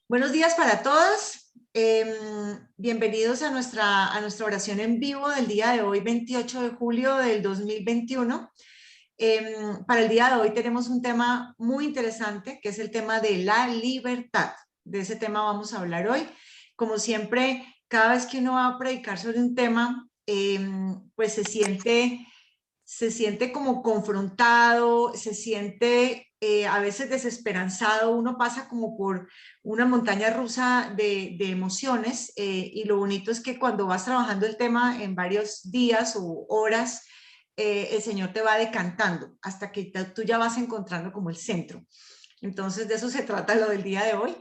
Buenos días para todos. Bienvenidos a nuestra oración en vivo del día de hoy, 28 de julio del 2021. Para el día de hoy tenemos un tema muy interesante, que es el tema de la libertad. De ese tema vamos a hablar hoy. Como siempre, cada vez que uno va a predicar sobre un tema, pues se siente como confrontado, se siente a veces desesperanzado, uno pasa como por una montaña rusa de emociones y lo bonito es que cuando vas trabajando el tema en varios días o horas, el Señor te va decantando hasta que tú ya vas encontrando como el centro. Entonces de eso se trata lo del día de hoy.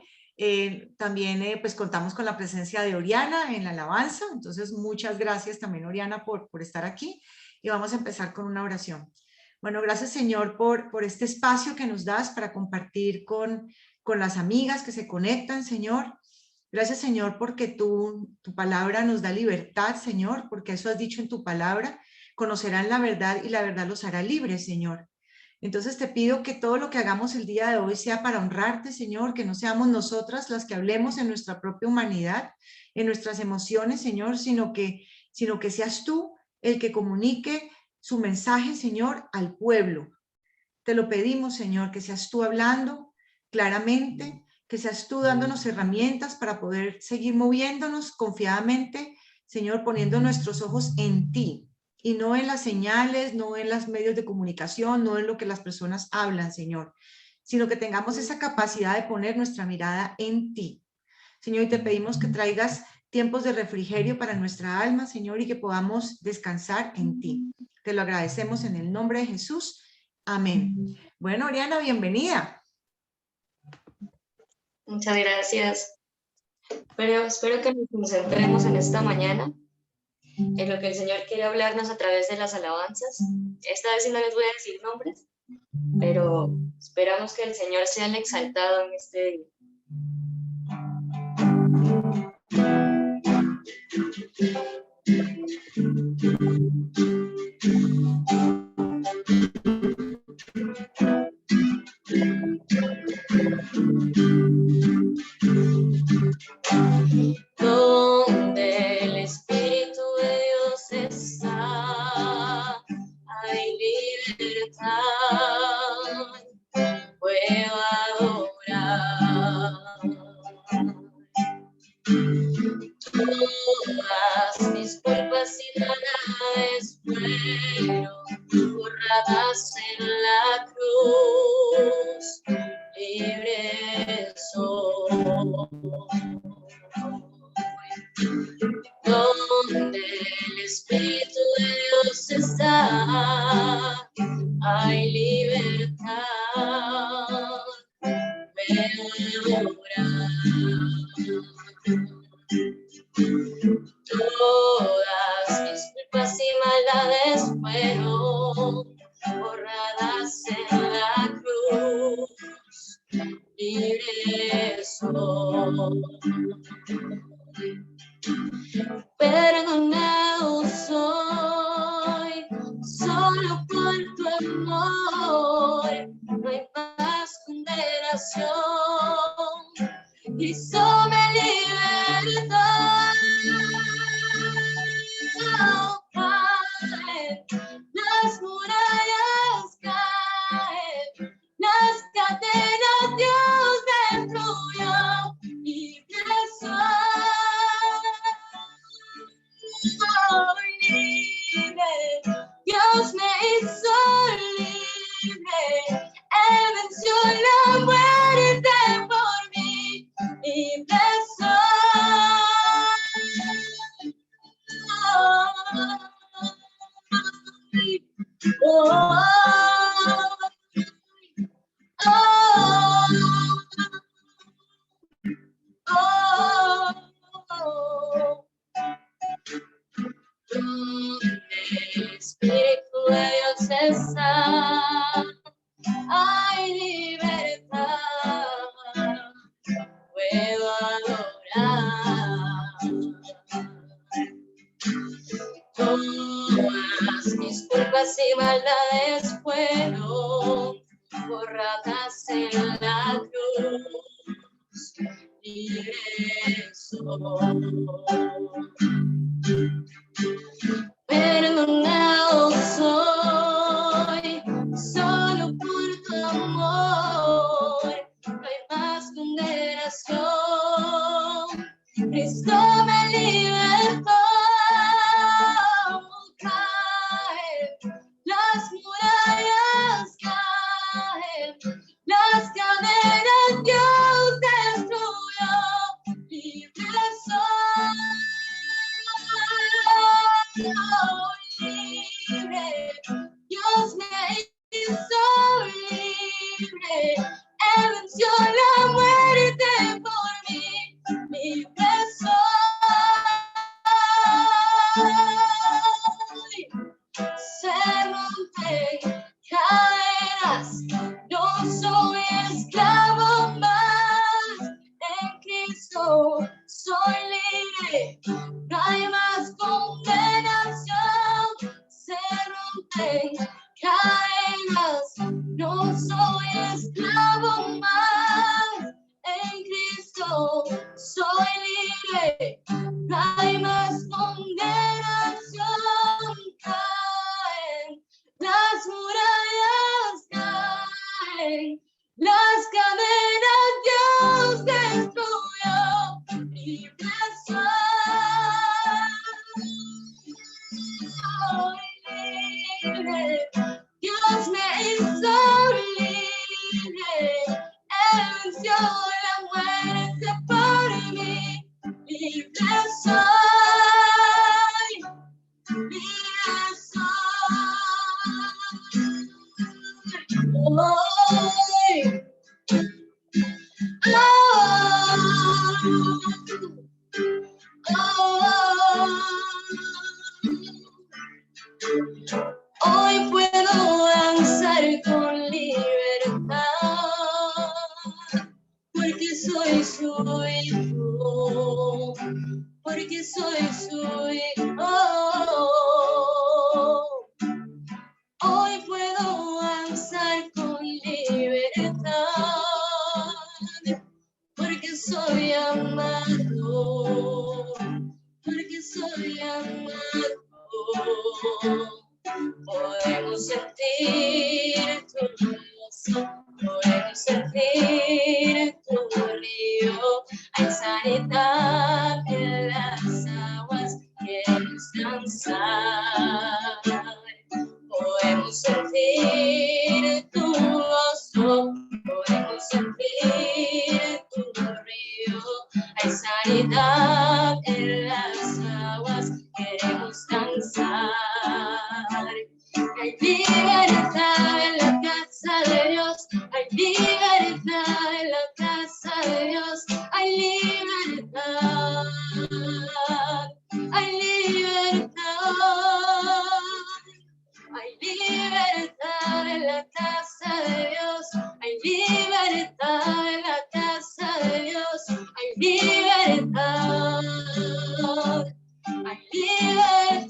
También pues contamos con la presencia de Oriana en la alabanza, entonces muchas gracias también Oriana por estar aquí y vamos a empezar con una oración. Bueno, gracias Señor por este espacio que nos das para compartir con las amigas que se conectan, Señor. Gracias Señor porque tu palabra nos da libertad, Señor, porque eso has dicho en tu palabra, conocerán la verdad y la verdad los hará libres, Señor. Entonces te pido que todo lo que hagamos el día de hoy sea para honrarte, Señor, que no seamos nosotras las que hablemos en nuestra propia humanidad, en nuestras emociones, Señor, sino que seas tú el que comunique su mensaje, Señor, al pueblo. Te lo pedimos, Señor, que seas tú hablando claramente, que seas tú dándonos herramientas para poder seguir moviéndonos confiadamente, Señor, poniendo nuestros ojos en ti y no en las señales, no en los medios de comunicación, no en lo que las personas hablan, Señor, sino que tengamos esa capacidad de poner nuestra mirada en ti. Señor, y te pedimos que traigas tiempos de refrigerio para nuestra alma, Señor, y que podamos descansar en ti. Te lo agradecemos en el nombre de Jesús. Amén. Bueno, Oriana, bienvenida. Muchas gracias. Pero espero que nos concentremos en esta mañana en lo que el Señor quiere hablarnos a través de las alabanzas. Esta vez sí no les voy a decir nombres, pero esperamos que el Señor sea el exaltado en este día. Donde el Espíritu de Dios está, hay libertad, puedo adorar. Todas mis culpas y maldades fueron borradas en la cruz, libre soy. Donde el Espíritu de Dios está, hay libertad, puedo orar. Todas mis culpas y maldades fueron borradas en la cruz, libre soy. Perdonado soy, solo por tu amor, no hay más condenación, Cristo me libertó. Las murallas caen, las cadenas Dios destruyó, libre soy, libre, Dios me hizo libre, Él venció la muerte por mí, libre soy. Oh, donde el Espíritu de Dios está, hay libertad, puedo adorar. Todas mis culpas y maldades fueron borradas en la cruz, regreso. Perdonado soy, solo por tu amor, no hay más condenación. Cristo me libertó, caen las murallas, caen las cadenas, Dios destruyó, libre soy, libre, Dios me hizo libre, Él venció la muerte por mí, libre soy, se rompen cadenas, no soy esclavo más, en Cristo soy libre, no hay más condenación, se rompen cadenas, no soy esclavo más, en Cristo soy libre, no hay más condenación, caen las murallas, caen las cadenas, Dios destruyó, libre soy libre, Dios me hizo libre, Él venció la muerte por mí, libre soy, libre hoy puedo danzar con libertad, porque soy su hijo, porque soy su hijo. Hoy puedo danzar con libertad, porque soy amado, porque soy amado. Podemos sentir tu gozo, podemos sentir tu río, hay sanidad en las aguas, queremos danzar. Podemos sentir tu gozo, podemos sentir tu río, hay sanidad en las aguas, queremos danzar. Hay libertad en la casa de Dios, hay libertad en la casa de Dios, hay libertad, hay libertad. Hay libertad en la casa de Dios, hay libertad en la casa de Dios, hay libertad, hay libertad.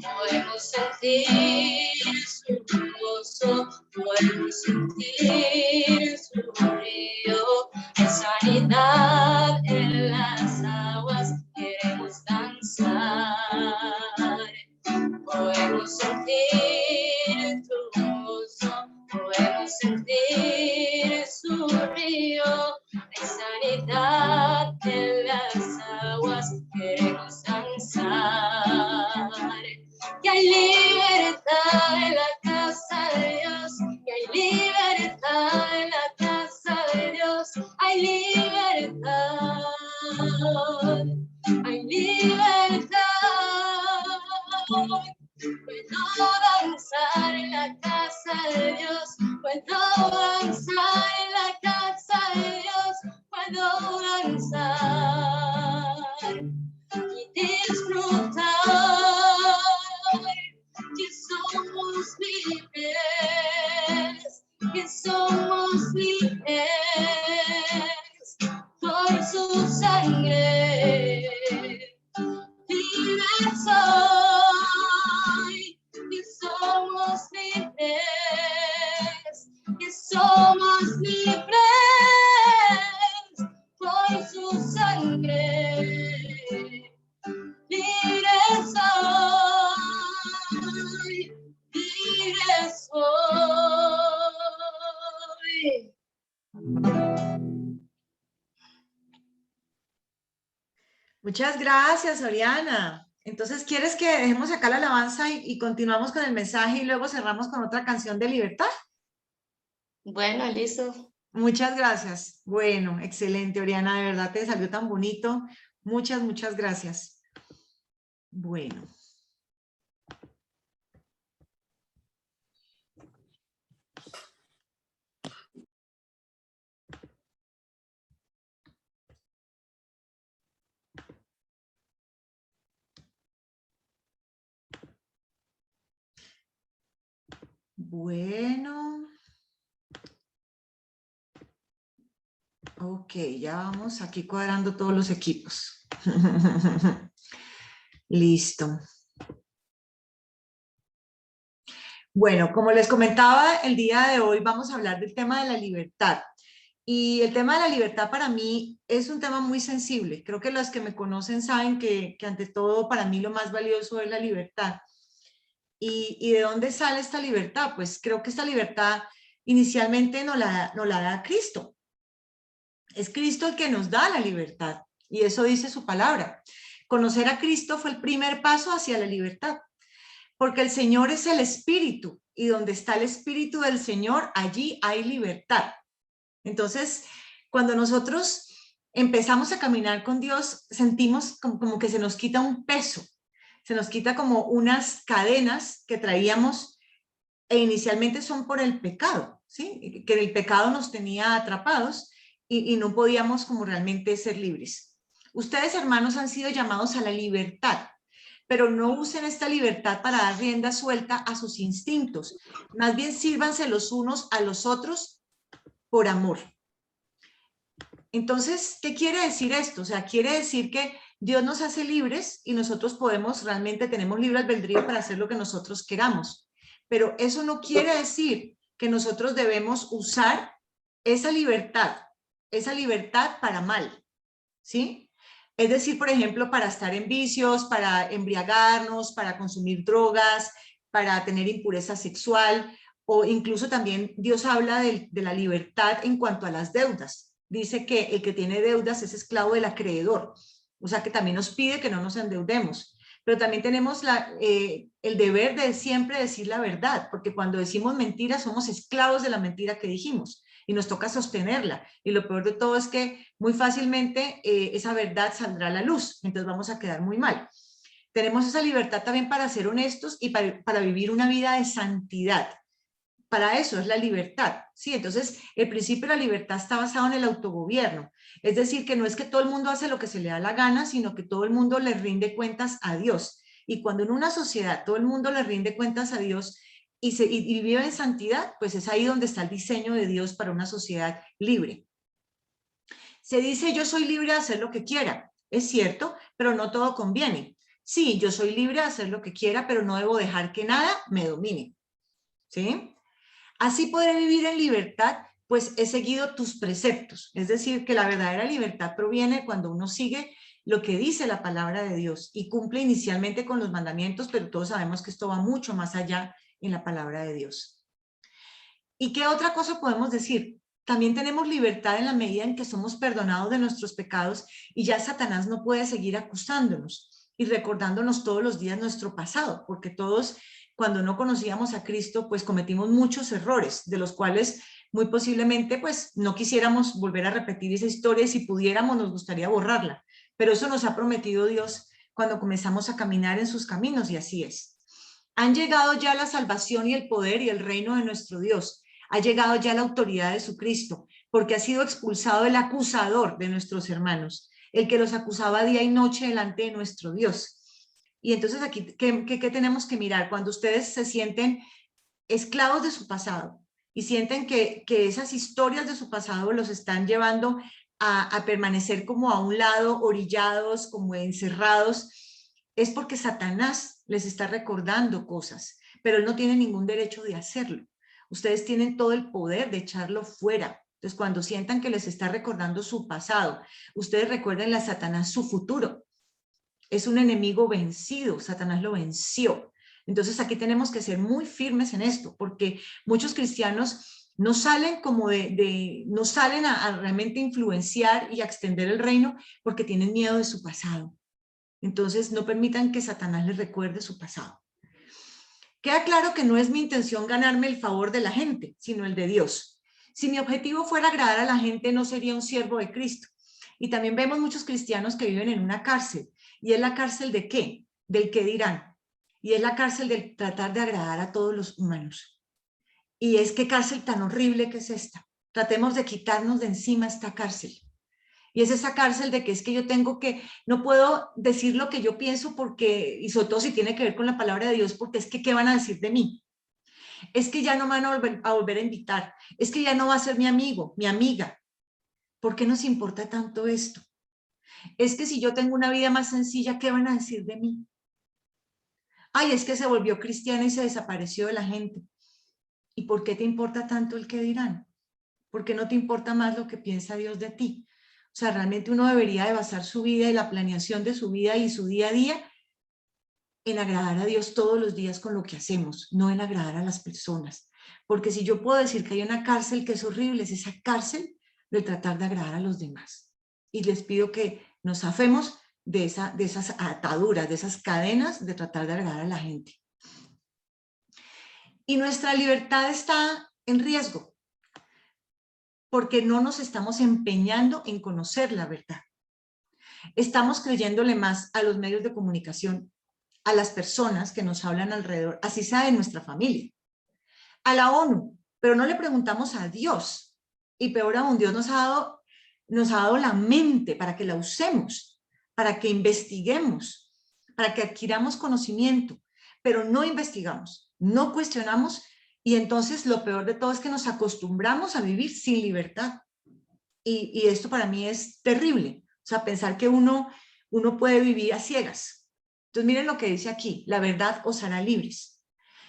Podemos sentir su gozo, podemos sentir su río, hay sanidad en las aguas, queremos danzar. Podemos sentir tu gozo, podemos sentir su río, hay sanidad en las aguas, queremos danzar. Que hay libertad en la casa de Dios, que hay libertad en la casa de Dios, hay libertad, hay libertad. Puedo danzar en la casa de Dios, puedo danzar en la casa de Dios, puedo danzar y disfrutar que somos libres. Muchas gracias, Oriana. Entonces, ¿quieres que dejemos acá la alabanza y continuamos con el mensaje y luego cerramos con otra canción de libertad? Bueno, listo. Muchas gracias. Bueno, excelente, Oriana, de verdad te salió tan bonito. Muchas, muchas gracias. Bueno. Bueno. Ok, ya vamos aquí cuadrando todos los equipos. Listo. Bueno, como les comentaba, el día de hoy vamos a hablar del tema de la libertad. Y el tema de la libertad para mí es un tema muy sensible. Creo que los que me conocen saben que ante todo para mí lo más valioso es la libertad. ¿Y de dónde sale esta libertad? Pues creo que esta libertad inicialmente nos la da Cristo. Es Cristo el que nos da la libertad. Y eso dice su palabra. Conocer a Cristo fue el primer paso hacia la libertad. Porque el Señor es el Espíritu. Y donde está el Espíritu del Señor, allí hay libertad. Entonces, cuando nosotros empezamos a caminar con Dios, sentimos como que se nos quita un peso, se nos quita como unas cadenas que traíamos e inicialmente son por el pecado, ¿sí? Que el pecado nos tenía atrapados y no podíamos como realmente ser libres. Ustedes, hermanos, han sido llamados a la libertad, pero no usen esta libertad para dar rienda suelta a sus instintos. Más bien sírvanse los unos a los otros por amor. Entonces, ¿qué quiere decir esto? O sea, quiere decir que Dios nos hace libres y nosotros podemos, realmente tenemos libre albedrío para hacer lo que nosotros queramos. Pero eso no quiere decir que nosotros debemos usar esa libertad para mal, ¿sí? Es decir, por ejemplo, para estar en vicios, para embriagarnos, para consumir drogas, para tener impureza sexual, o incluso también Dios habla de la libertad en cuanto a las deudas. Dice que el que tiene deudas es esclavo del acreedor, o sea que también nos pide que no nos endeudemos. Pero también tenemos el deber de siempre decir la verdad, porque cuando decimos mentiras somos esclavos de la mentira que dijimos y nos toca sostenerla. Y lo peor de todo es que muy fácilmente esa verdad saldrá a la luz, entonces vamos a quedar muy mal. Tenemos esa libertad también para ser honestos y para vivir una vida de santidad. Para eso es la libertad, ¿sí? Entonces, el principio de la libertad está basado en el autogobierno. Es decir, que no es que todo el mundo hace lo que se le da la gana, sino que todo el mundo le rinde cuentas a Dios. Y cuando en una sociedad todo el mundo le rinde cuentas a Dios y vive en santidad, pues es ahí donde está el diseño de Dios para una sociedad libre. Se dice, yo soy libre de hacer lo que quiera. Es cierto, pero no todo conviene. Sí, yo soy libre de hacer lo que quiera, pero no debo dejar que nada me domine. ¿Sí? Así podré vivir en libertad, pues he seguido tus preceptos. Es decir, que la verdadera libertad proviene cuando uno sigue lo que dice la palabra de Dios y cumple inicialmente con los mandamientos, pero todos sabemos que esto va mucho más allá en la palabra de Dios. ¿Y qué otra cosa podemos decir? También tenemos libertad en la medida en que somos perdonados de nuestros pecados y ya Satanás no puede seguir acusándonos y recordándonos todos los días nuestro pasado, porque todos cuando no conocíamos a Cristo, pues cometimos muchos errores, de los cuales muy posiblemente pues no quisiéramos volver a repetir esa historia y si pudiéramos nos gustaría borrarla, pero eso nos ha prometido Dios cuando comenzamos a caminar en sus caminos y así es. Han llegado ya la salvación y el poder y el reino de nuestro Dios. Ha llegado ya la autoridad de su Cristo, porque ha sido expulsado el acusador de nuestros hermanos, el que los acusaba día y noche delante de nuestro Dios. Y entonces aquí, ¿qué tenemos que mirar? Cuando ustedes se sienten esclavos de su pasado y sienten que esas historias de su pasado los están llevando a permanecer como a un lado, orillados, como encerrados, es porque Satanás les está recordando cosas, pero él no tiene ningún derecho de hacerlo. Ustedes tienen todo el poder de echarlo fuera. Entonces, cuando sientan que les está recordando su pasado, ustedes recuerden a Satanás su futuro. Es un enemigo vencido, Satanás lo venció. Entonces aquí tenemos que ser muy firmes en esto, porque muchos cristianos No salen no salen a realmente influenciar y a extender el reino porque tienen miedo de su pasado. Entonces no permitan que Satanás les recuerde su pasado. Queda claro que no es mi intención ganarme el favor de la gente, sino el de Dios. Si mi objetivo fuera agradar a la gente, no sería un siervo de Cristo. Y también vemos muchos cristianos que viven en una cárcel. ¿Y es la cárcel de qué? Del qué dirán. Y es la cárcel del tratar de agradar a todos los humanos. Y es qué cárcel tan horrible que es esta. Tratemos de quitarnos de encima esta cárcel. Y es esa cárcel de que es que yo tengo que, no puedo decir lo que yo pienso porque, y sobre todo si tiene que ver con la palabra de Dios, porque es que ¿qué van a decir de mí? Es que ya no me van a volver a invitar, es que ya no va a ser mi amigo, mi amiga. ¿Por qué nos importa tanto esto? Es que si yo tengo una vida más sencilla, ¿qué van a decir de mí? Ay, es que se volvió cristiana y se desapareció de la gente. ¿Y por qué te importa tanto el que dirán? ¿Por qué no te importa más lo que piensa Dios de ti? O sea, realmente uno debería de basar su vida y la planeación de su vida y su día a día en agradar a Dios todos los días con lo que hacemos, no en agradar a las personas. Porque si yo puedo decir que hay una cárcel que es horrible, es esa cárcel de tratar de agradar a los demás. Y les pido que nos zafemos de esas ataduras, de esas cadenas de tratar de agradar a la gente. Y nuestra libertad está en riesgo, porque no nos estamos empeñando en conocer la verdad. Estamos creyéndole más a los medios de comunicación, a las personas que nos hablan alrededor, así sea de nuestra familia, a la ONU, pero no le preguntamos a Dios. Y peor aún, Dios nos ha dado la mente para que la usemos, para que investiguemos, para que adquiramos conocimiento, pero no investigamos, no cuestionamos, y entonces lo peor de todo es que nos acostumbramos a vivir sin libertad. Y esto para mí es terrible. O sea, pensar que uno puede vivir a ciegas. Entonces miren lo que dice aquí, la verdad os hará libres.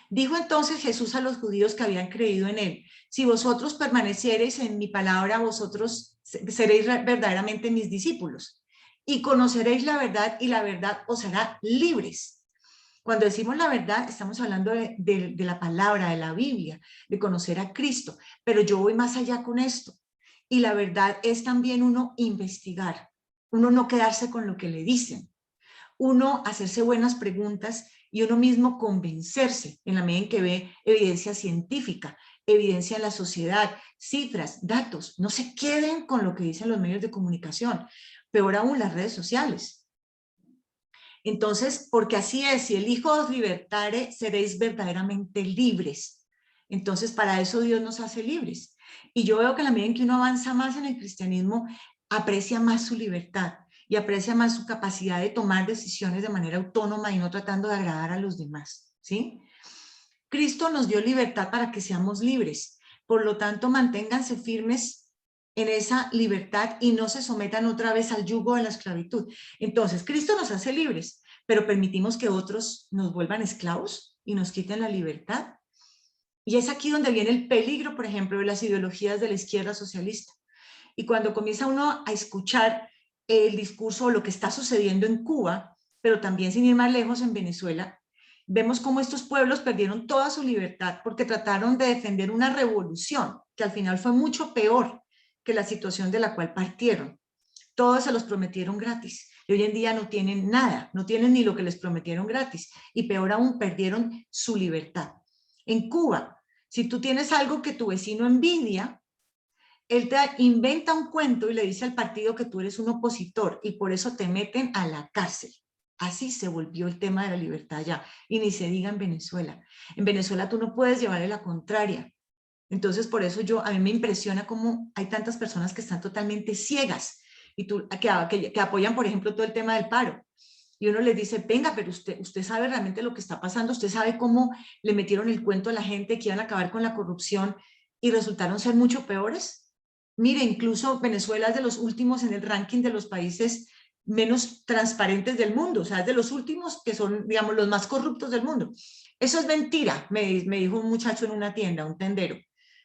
Dijo entonces Jesús a los judíos que habían creído en él, si vosotros permaneciereis en mi palabra, vosotros seréis verdaderamente mis discípulos y conoceréis la verdad y la verdad os hará libres. Cuando decimos la verdad, estamos hablando de la palabra, de la Biblia, de conocer a Cristo, pero yo voy más allá con esto. Y la verdad es también uno investigar, uno no quedarse con lo que le dicen, uno hacerse buenas preguntas y uno mismo convencerse en la medida en que ve evidencia científica, evidencia en la sociedad, cifras, datos. No se queden con lo que dicen los medios de comunicación, peor aún las redes sociales. Entonces, porque así es, si el Hijo os libertare, seréis verdaderamente libres. Entonces, para eso Dios nos hace libres. Y yo veo que a la medida en que uno avanza más en el cristianismo, aprecia más su libertad y aprecia más su capacidad de tomar decisiones de manera autónoma y no tratando de agradar a los demás, ¿sí? Cristo nos dio libertad para que seamos libres. Por lo tanto, manténganse firmes en esa libertad y no se sometan otra vez al yugo de la esclavitud. Entonces, Cristo nos hace libres, pero permitimos que otros nos vuelvan esclavos y nos quiten la libertad. Y es aquí donde viene el peligro, por ejemplo, de las ideologías de la izquierda socialista. Y cuando comienza uno a escuchar el discurso o lo que está sucediendo en Cuba, pero también sin ir más lejos en Venezuela, vemos cómo estos pueblos perdieron toda su libertad porque trataron de defender una revolución que al final fue mucho peor que la situación de la cual partieron. Todos se los prometieron gratis y hoy en día no tienen nada, no tienen ni lo que les prometieron gratis y peor aún perdieron su libertad. En Cuba, si tú tienes algo que tu vecino envidia, él te inventa un cuento y le dice al partido que tú eres un opositor y por eso te meten a la cárcel. Así se volvió el tema de la libertad ya. Y ni se diga en Venezuela. En Venezuela tú no puedes llevarle la contraria. Entonces, por eso a mí me impresiona cómo hay tantas personas que están totalmente ciegas y que apoyan, por ejemplo, todo el tema del paro. Y uno les dice, venga, pero usted sabe realmente lo que está pasando, usted sabe cómo le metieron el cuento a la gente que iban a acabar con la corrupción y resultaron ser mucho peores. Mire, incluso Venezuela es de los últimos en el ranking de los países menos transparentes del mundo, o sea, es de los últimos que son, digamos, los más corruptos del mundo. Eso es mentira, me dijo un muchacho en una tienda, un tendero.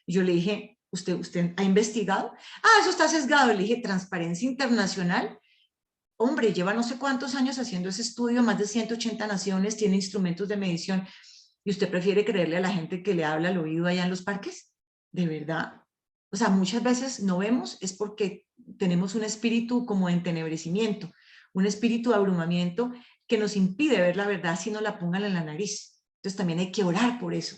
Y yo le dije, ¿usted ha investigado? Ah, eso está sesgado. Le dije, Transparencia Internacional. Hombre, lleva no sé cuántos años haciendo ese estudio, más de 180 naciones, tiene instrumentos de medición. ¿Y usted prefiere creerle a la gente que le habla al oído allá en los parques? de verdad. O sea, muchas veces no vemos es porque tenemos un espíritu como de entenebrecimiento, un espíritu de abrumamiento que nos impide ver la verdad si no la pongan en la nariz. Entonces también hay que orar por eso.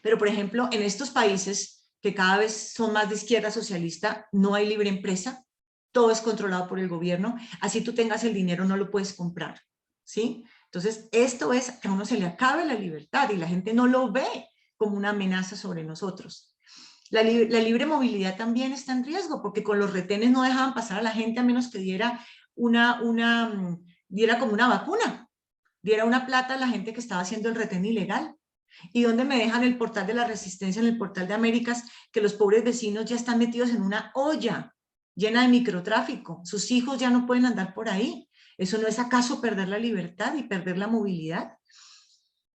Pero, por ejemplo, en estos países que cada vez son más de izquierda socialista, no hay libre empresa, todo es controlado por el gobierno, así tú tengas el dinero no lo puedes comprar, ¿sí? Entonces, esto es que a uno se le acabe la libertad y la gente no lo ve como una amenaza sobre nosotros. La libre movilidad también está en riesgo, porque con los retenes no dejaban pasar a la gente a menos que diera como una vacuna, diera una plata a la gente que estaba haciendo el retén ilegal. ¿Y dónde me dejan el portal de la Resistencia, en el portal de Américas, que los pobres vecinos ya están metidos en una olla llena de microtráfico? Sus hijos ya no pueden andar por ahí. ¿Eso no es acaso perder la libertad y perder la movilidad?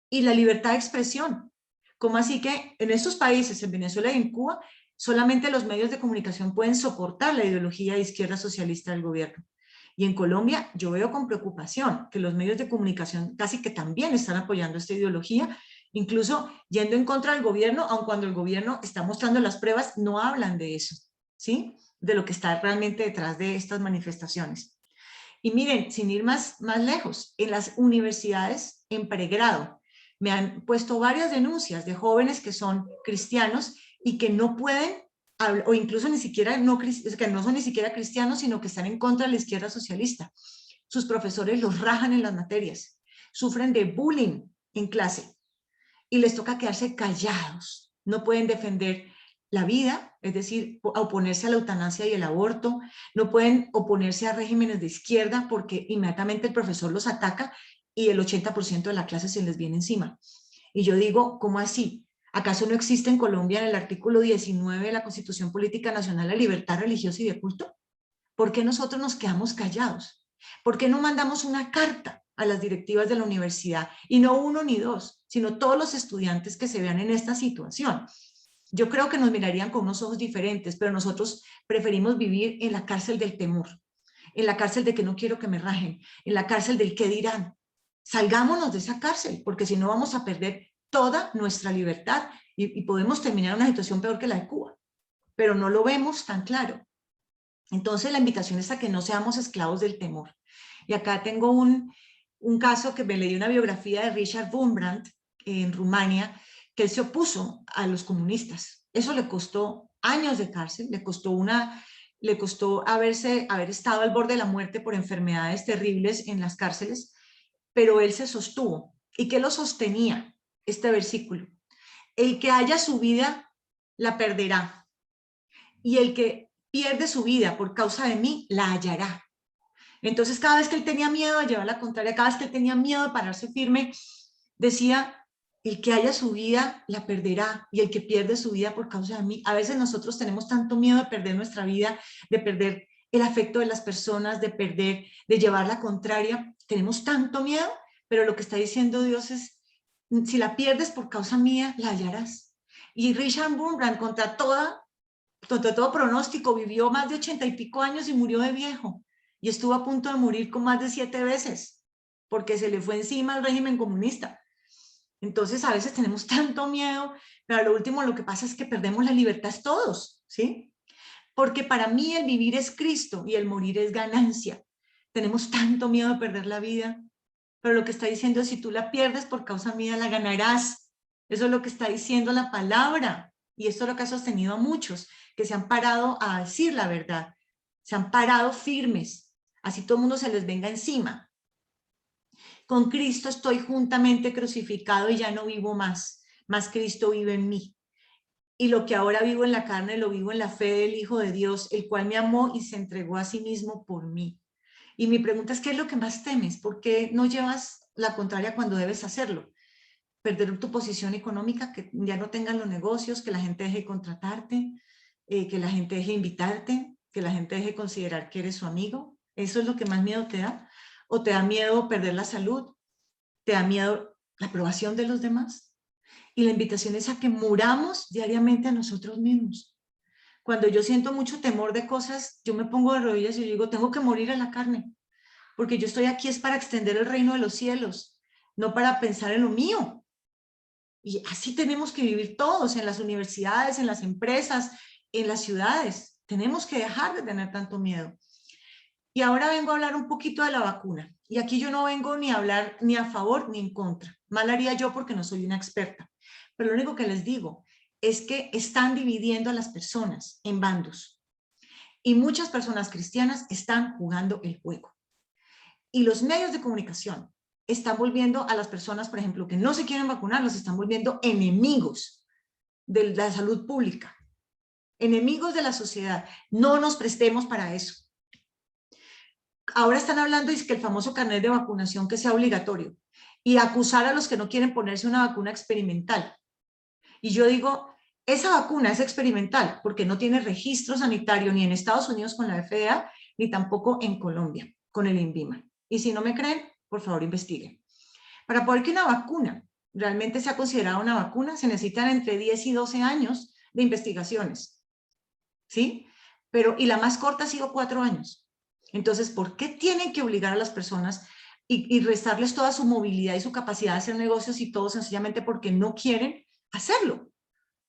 Y la libertad de expresión. ¿Cómo así que en estos países, en Venezuela y en Cuba, solamente los medios de comunicación pueden soportar la ideología de izquierda socialista del gobierno? Y en Colombia yo veo con preocupación que los medios de comunicación casi que también están apoyando esta ideología, incluso yendo en contra del gobierno, aun cuando el gobierno está mostrando las pruebas, no hablan de eso, ¿sí? De lo que está realmente detrás de estas manifestaciones. Y miren, sin ir más lejos, en las universidades en pregrado me han puesto varias denuncias de jóvenes que son cristianos y que no pueden, o incluso ni siquiera que no son ni siquiera cristianos, sino que están en contra de la izquierda socialista. Sus profesores los rajan en las materias, sufren de bullying en clase y les toca quedarse callados. No pueden defender la vida, es decir, oponerse a la eutanasia y el aborto, no pueden oponerse a regímenes de izquierda porque inmediatamente el profesor los ataca y el 80% de la clase se les viene encima. Y yo digo, ¿cómo así? ¿Acaso no existe en Colombia en el artículo 19 de la Constitución Política Nacional la libertad religiosa y de culto? ¿Por qué nosotros nos quedamos callados? ¿Por qué no mandamos una carta a las directivas de la universidad? Y no uno ni dos, sino todos los estudiantes que se vean en esta situación. Yo creo que nos mirarían con unos ojos diferentes, pero nosotros preferimos vivir en la cárcel del temor, en la cárcel de que no quiero que me rajen, en la cárcel del qué dirán. Salgámonos de esa cárcel, porque si no vamos a perder toda nuestra libertad y podemos terminar en una situación peor que la de Cuba, pero no lo vemos tan claro. Entonces la invitación es a que no seamos esclavos del temor. Y acá tengo un caso que me leí una biografía de Richard Wurmbrand en Rumania, que él se opuso a los comunistas. Eso le costó años de cárcel, le costó haber estado al borde de la muerte por enfermedades terribles en las cárceles, pero él se sostuvo. ¿Y qué lo sostenía? Este versículo. El que haya su vida, la perderá. Y el que pierde su vida por causa de mí, la hallará. Entonces, cada vez que él tenía miedo de llevar la contraria, cada vez que él tenía miedo de pararse firme, decía, el que haya su vida, la perderá, y el que pierde su vida por causa de mí. A veces nosotros tenemos tanto miedo de perder nuestra vida, de perder el afecto de las personas, de llevar la contraria, tenemos tanto miedo, pero lo que está diciendo Dios es, si la pierdes por causa mía, la hallarás. Y Richard Wurmbrand, contra todo pronóstico, vivió más de 80 y pico años y murió de viejo. Y estuvo a punto de morir con más de 7 veces, porque se le fue encima al régimen comunista. Entonces, a veces tenemos tanto miedo, pero a lo último lo que pasa es que perdemos la libertad todos, ¿sí? Porque para mí el vivir es Cristo y el morir es ganancia. Tenemos tanto miedo de perder la vida, pero lo que está diciendo es, si tú la pierdes por causa mía, la ganarás. Eso es lo que está diciendo la palabra. Y esto es lo que ha sostenido a muchos, que se han parado a decir la verdad. Se han parado firmes, así todo el mundo se les venga encima. Con Cristo estoy juntamente crucificado y ya no vivo más Cristo vive en mí. Y lo que ahora vivo en la carne, lo vivo en la fe del Hijo de Dios, el cual me amó y se entregó a sí mismo por mí. Y mi pregunta es, ¿qué es lo que más temes? ¿Por qué no llevas la contraria cuando debes hacerlo? Perder tu posición económica, que ya no tengan los negocios, que la gente deje de contratarte, que la gente deje de invitarte, que la gente deje de considerar que eres su amigo. ¿Eso es lo que más miedo te da? ¿O te da miedo perder la salud? ¿Te da miedo la aprobación de los demás? Y la invitación es a que muramos diariamente a nosotros mismos. Cuando yo siento mucho temor de cosas, yo me pongo de rodillas y digo, tengo que morir a la carne, porque yo estoy aquí es para extender el reino de los cielos, no para pensar en lo mío. Y así tenemos que vivir todos, en las universidades, en las empresas, en las ciudades. Tenemos que dejar de tener tanto miedo. Y ahora vengo a hablar un poquito de la vacuna. Y aquí yo no vengo ni a hablar ni a favor ni en contra. Mal haría yo porque no soy una experta. Pero lo único que les digo es que están dividiendo a las personas en bandos. Y muchas personas cristianas están jugando el juego. Y los medios de comunicación están volviendo a las personas, por ejemplo, que no se quieren vacunar, los están volviendo enemigos de la salud pública, enemigos de la sociedad. No nos prestemos para eso. Ahora están hablando de que el famoso carnet de vacunación que sea obligatorio y acusar a los que no quieren ponerse una vacuna experimental. Y yo digo, esa vacuna es experimental porque no tiene registro sanitario ni en Estados Unidos con la FDA, ni tampoco en Colombia con el INVIMA. Y si no me creen, por favor investiguen. Para poder que una vacuna realmente sea considerada una vacuna, se necesitan entre 10 y 12 años de investigaciones, ¿sí? Y la más corta ha sido 4 años. Entonces, ¿por qué tienen que obligar a las personas y restarles toda su movilidad y su capacidad de hacer negocios y todo sencillamente porque no quieren hacerlo?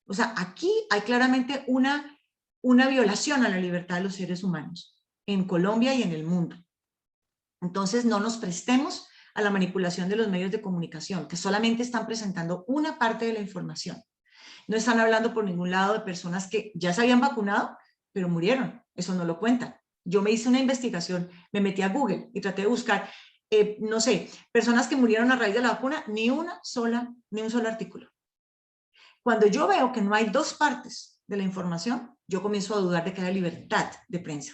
O sea, aquí hay claramente una violación a la libertad de los seres humanos en Colombia y en el mundo. Entonces, no nos prestemos a la manipulación de los medios de comunicación, que solamente están presentando una parte de la información. No están hablando por ningún lado de personas que ya se habían vacunado, pero murieron. Eso no lo cuentan. Yo me hice una investigación, me metí a Google y traté de buscar, no sé, personas que murieron a raíz de la vacuna, ni un solo artículo. Cuando yo veo que no hay dos partes de la información, yo comienzo a dudar de que haya libertad de prensa.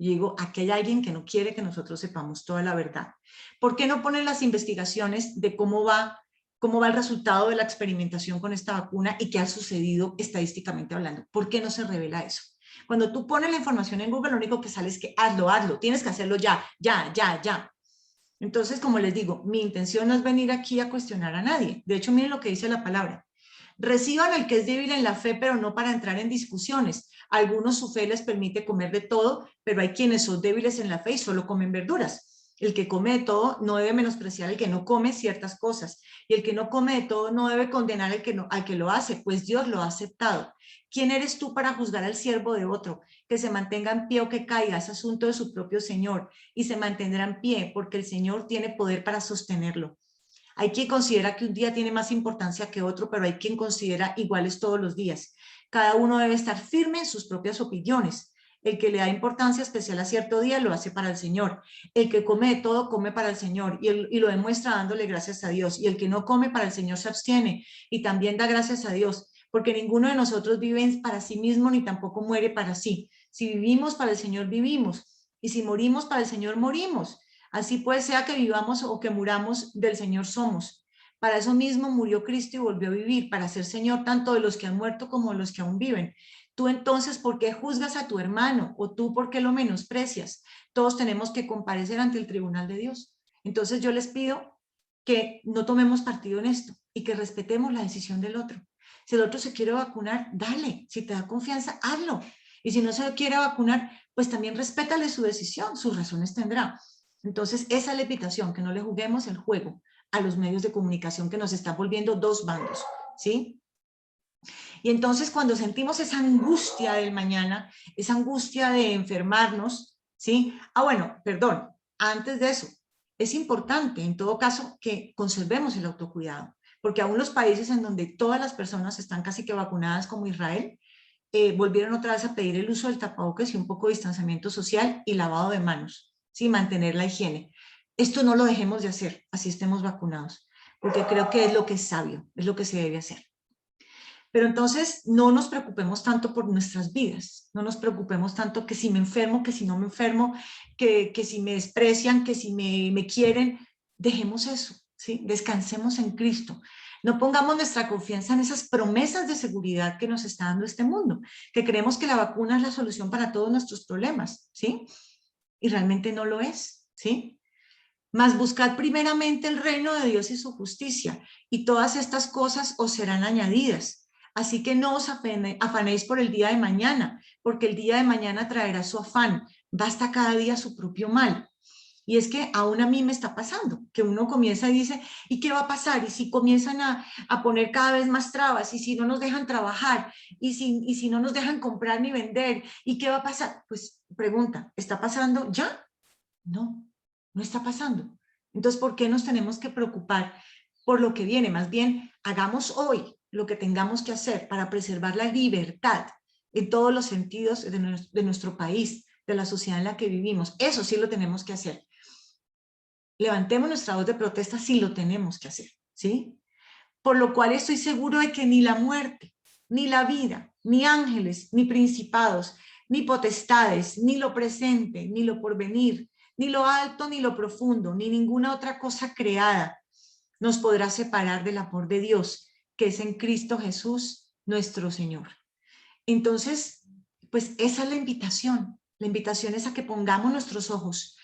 Y digo, aquí hay alguien que no quiere que nosotros sepamos toda la verdad. ¿Por qué no ponen las investigaciones de cómo va el resultado de la experimentación con esta vacuna y qué ha sucedido estadísticamente hablando? ¿Por qué no se revela eso? Cuando tú pones la información en Google, lo único que sale es que hazlo, tienes que hacerlo ya. Entonces, como les digo, mi intención no es venir aquí a cuestionar a nadie. De hecho, miren lo que dice la palabra. Reciban al que es débil en la fe, pero no para entrar en discusiones. A algunos su fe les permite comer de todo, pero hay quienes son débiles en la fe y solo comen verduras. El que come de todo no debe menospreciar al que no come ciertas cosas. Y el que no come de todo no debe condenar al que lo hace, pues Dios lo ha aceptado. ¿Quién eres tú para juzgar al siervo de otro? Que se mantenga en pie o que caiga, es asunto de su propio Señor. Y se mantendrá en pie porque el Señor tiene poder para sostenerlo. Hay quien considera que un día tiene más importancia que otro, pero hay quien considera iguales todos los días. Cada uno debe estar firme en sus propias opiniones. El que le da importancia especial a cierto día lo hace para el Señor. El que come de todo, come para el Señor y lo demuestra dándole gracias a Dios. Y el que no come para el Señor se abstiene y también da gracias a Dios, porque ninguno de nosotros vive para sí mismo ni tampoco muere para sí. Si vivimos para el Señor, vivimos. Y si morimos para el Señor, morimos. Así pues, sea que vivamos o que muramos, del Señor somos. Para eso mismo murió Cristo y volvió a vivir, para ser Señor tanto de los que han muerto como de los que aún viven. Tú entonces, ¿por qué juzgas a tu hermano? ¿O tú por qué lo menosprecias? Todos tenemos que comparecer ante el tribunal de Dios. Entonces yo les pido que no tomemos partido en esto y que respetemos la decisión del otro. Si el otro se quiere vacunar, dale. Si te da confianza, hazlo. Y si no se quiere vacunar, pues también respétale su decisión, sus razones tendrá. Entonces, esa es la invitación, que no le juguemos el juego a los medios de comunicación que nos están volviendo dos bandos, ¿sí? Y entonces, cuando sentimos esa angustia del mañana, esa angustia de enfermarnos, ¿sí? Bueno, perdón, antes de eso, es importante, en todo caso, que conservemos el autocuidado, porque aún los países en donde todas las personas están casi que vacunadas, como Israel, volvieron otra vez a pedir el uso del tapabocas y un poco de distanciamiento social y lavado de manos, ¿sí? Mantener la higiene. Esto no lo dejemos de hacer, así estemos vacunados, porque creo que es lo que es sabio, es lo que se debe hacer. Pero entonces no nos preocupemos tanto por nuestras vidas, no nos preocupemos tanto que si me enfermo, que si no me enfermo, que si me desprecian, que si me quieren, dejemos eso, ¿sí? Descansemos en Cristo. No pongamos nuestra confianza en esas promesas de seguridad que nos está dando este mundo, que creemos que la vacuna es la solución para todos nuestros problemas, ¿sí? Y realmente no lo es, ¿sí? Mas buscad primeramente el reino de Dios y su justicia, y todas estas cosas os serán añadidas. Así que no os afanéis por el día de mañana, porque el día de mañana traerá su afán. Basta cada día su propio mal. Y es que aún a mí me está pasando, que uno comienza y dice, ¿y qué va a pasar? Y si comienzan a poner cada vez más trabas, y si no nos dejan trabajar, y si no nos dejan comprar ni vender, ¿y qué va a pasar? Pues pregunta, ¿está pasando ya? No, no está pasando. Entonces, ¿por qué nos tenemos que preocupar por lo que viene? Más bien, hagamos hoy lo que tengamos que hacer para preservar la libertad en todos los sentidos de nuestro país, de la sociedad en la que vivimos. Eso sí lo tenemos que hacer. Levantemos nuestra voz de protesta si lo tenemos que hacer, ¿sí? Por lo cual estoy seguro de que ni la muerte, ni la vida, ni ángeles, ni principados, ni potestades, ni lo presente, ni lo porvenir, ni lo alto, ni lo profundo, ni ninguna otra cosa creada nos podrá separar del amor de Dios, que es en Cristo Jesús, nuestro Señor. Entonces, pues esa es la invitación. La invitación es a que pongamos nuestros ojos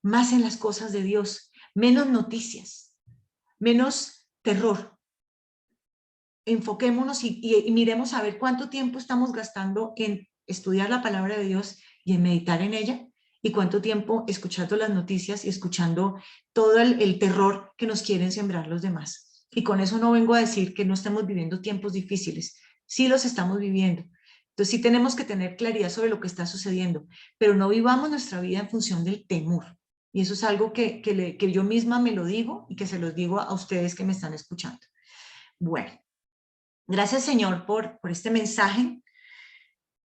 más en las cosas de Dios, menos noticias, menos terror. Enfoquémonos y miremos a ver cuánto tiempo estamos gastando en estudiar la palabra de Dios y en meditar en ella, y cuánto tiempo escuchando las noticias y escuchando todo el terror que nos quieren sembrar los demás. Y con eso no vengo a decir que no estamos viviendo tiempos difíciles, sí los estamos viviendo. Entonces sí tenemos que tener claridad sobre lo que está sucediendo, pero no vivamos nuestra vida en función del temor. Y eso es algo que yo misma me lo digo y que se los digo a ustedes que me están escuchando. Bueno, gracias, Señor, por este mensaje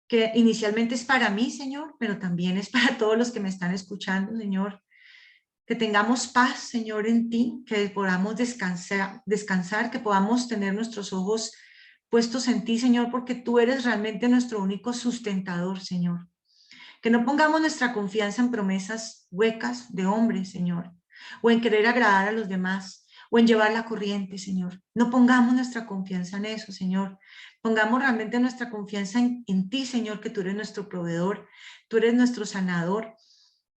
que inicialmente es para mí, Señor, pero también es para todos los que me están escuchando, Señor. Que tengamos paz, Señor, en ti, que podamos descansar, que podamos tener nuestros ojos puestos en ti, Señor, porque tú eres realmente nuestro único sustentador, Señor. Que no pongamos nuestra confianza en promesas huecas de hombres, Señor, o en querer agradar a los demás, o en llevar la corriente, Señor. No pongamos nuestra confianza en eso, Señor. Pongamos realmente nuestra confianza en ti, Señor, que tú eres nuestro proveedor, tú eres nuestro sanador,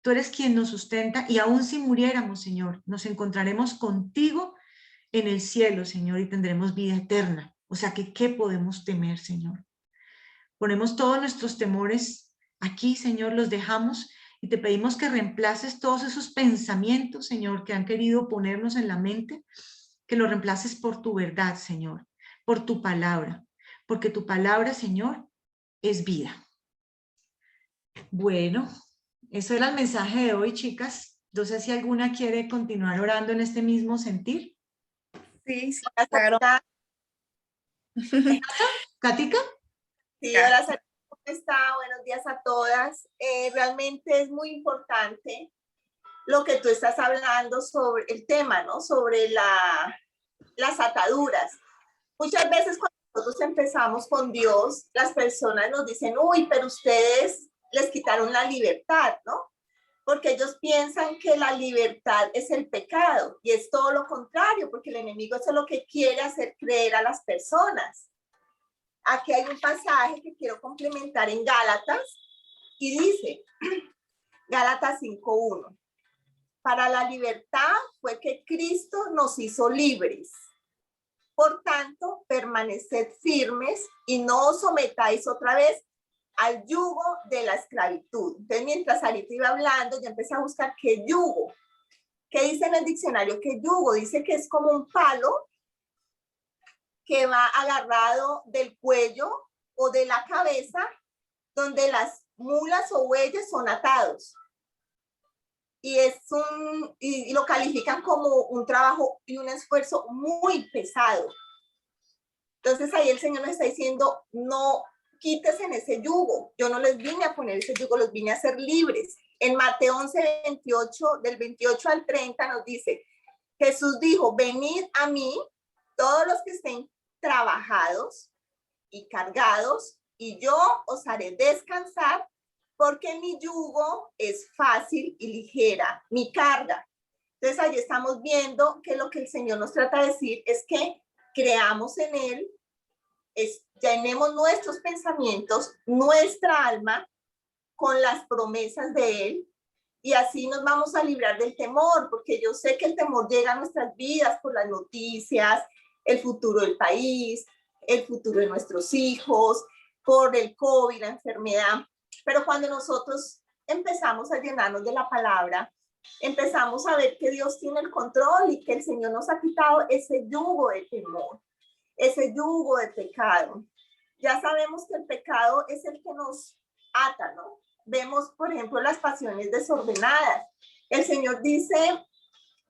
tú eres quien nos sustenta, y aún si muriéramos, Señor, nos encontraremos contigo en el cielo, Señor, y tendremos vida eterna. O sea que, ¿qué podemos temer, Señor? Ponemos todos nuestros temores aquí, Señor, los dejamos y te pedimos que reemplaces todos esos pensamientos, Señor, que han querido ponernos en la mente, que los reemplaces por tu verdad, Señor, por tu palabra, porque tu palabra, Señor, es vida. Bueno, eso era el mensaje de hoy, chicas. No sé si alguna quiere continuar orando en este mismo sentir. Sí, sí, claro. ¿Katica? Sí, hola, ¿cómo está? Buenos días a todas. Realmente es muy importante lo que tú estás hablando sobre el tema, ¿no? Sobre las ataduras. Muchas veces cuando nosotros empezamos con Dios, las personas nos dicen, uy, pero ustedes les quitaron la libertad, ¿no? Porque ellos piensan que la libertad es el pecado, y es todo lo contrario, porque el enemigo eso es lo que quiere hacer creer a las personas. Aquí hay un pasaje que quiero complementar en Gálatas, y dice, Gálatas 5:1, para la libertad fue que Cristo nos hizo libres. Por tanto, permaneced firmes y no os sometáis otra vez al yugo de la esclavitud. Entonces, mientras ahorita iba hablando, yo empecé a buscar qué yugo. ¿Qué dice en el diccionario? ¿Qué yugo? Dice que es como un palo que va agarrado del cuello o de la cabeza, donde las mulas o bueyes son atados. Y lo califican como un trabajo y un esfuerzo muy pesado. Entonces ahí el Señor nos está diciendo, no quites en ese yugo. Yo no les vine a poner ese yugo, los vine a hacer libres. En Mateo 11:28, del 28 al 30 nos dice, Jesús dijo, venid a mí todos los que estén trabajados y cargados, y yo os haré descansar, porque mi yugo es fácil y ligera, mi carga. Entonces allí estamos viendo que lo que el Señor nos trata de decir es que creamos en Él, llenemos nuestros pensamientos, nuestra alma con las promesas de Él, y así nos vamos a librar del temor, porque yo sé que el temor llega a nuestras vidas por las noticias, el futuro del país, el futuro de nuestros hijos, por el COVID, la enfermedad. Pero cuando nosotros empezamos a llenarnos de la palabra, empezamos a ver que Dios tiene el control y que el Señor nos ha quitado ese yugo de temor, ese yugo de pecado. Ya sabemos que el pecado es el que nos ata, ¿no? Vemos, por ejemplo, las pasiones desordenadas. El Señor dice